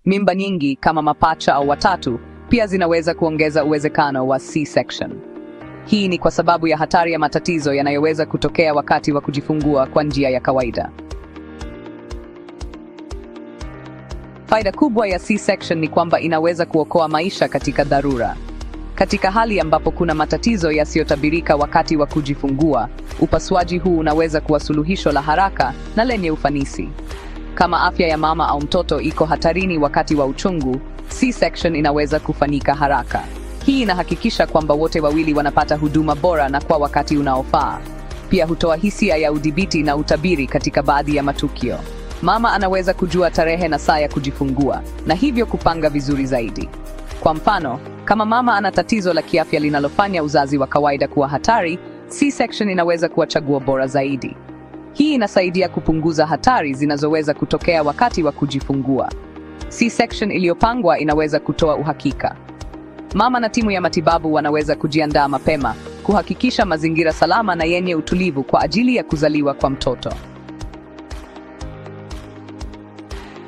Mimba nyingi kama mapacha au watatu pia zinaweza kuongeza uwezekano wa C-section. Hii ni kwa sababu ya hatari ya matatizo yanayoweza kutokea wakati wa kujifungua kwa njia ya kawaida. Faida kubwa ya C-section ni kwamba inaweza kuokoa maisha katika dharura. Katika hali ambapo kuna matatizo yasiyotabirika wakati wa kujifungua, upasuaji huu unaweza kuwa suluhisho la haraka na lenye ufanisi. Kama afya ya mama au mtoto iko hatarini wakati wa uchungu, C-section inaweza kufanyika haraka. Hii inahakikisha kwamba wote wawili wanapata huduma bora na kwa wakati unaofaa. Pia hutoa hisia ya udhibiti na utabiri katika baadhi ya matukio. Mama anaweza kujua tarehe na saa ya kujifungua na hivyo kupanga vizuri zaidi. Kwa mfano, kama mama ana tatizo la kiafya linalofanya uzazi wa kawaida kuwa hatari, C-section inaweza kuwa chaguo bora zaidi. Hii inasaidia kupunguza hatari zinazoweza kutokea wakati wa kujifungua. C-section iliyopangwa inaweza kutoa uhakika. Mama na timu ya matibabu wanaweza kujiandaa mapema, kuhakikisha mazingira salama na yenye utulivu kwa ajili ya kuzaliwa kwa mtoto.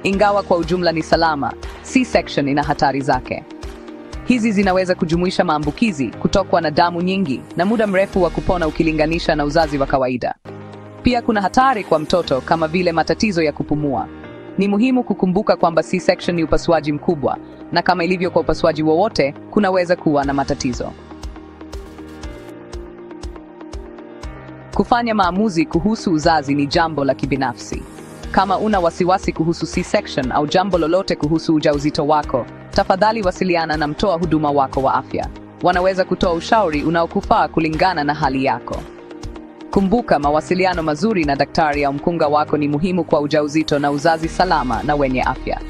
Ingawa kwa ujumla ni salama, C-section ina hatari zake. Hizi zinaweza kujumuisha maambukizi, kutokwa na damu nyingi, na muda mrefu wa kupona ukilinganisha na uzazi wa kawaida. Pia kuna hatari kwa mtoto kama vile matatizo ya kupumua. Ni muhimu kukumbuka kwamba C-section ni upasuaji mkubwa, na kama ilivyo kwa upasuaji wowote, kunaweza kuwa na matatizo. Kufanya maamuzi kuhusu uzazi ni jambo la kibinafsi. Kama una wasiwasi kuhusu C-section au jambo lolote kuhusu ujauzito wako, tafadhali wasiliana na mtoa huduma wako wa afya. Wanaweza kutoa ushauri unaokufaa kulingana na hali yako. Kumbuka, mawasiliano mazuri na daktari au mkunga wako ni muhimu kwa ujauzito na uzazi salama na wenye afya.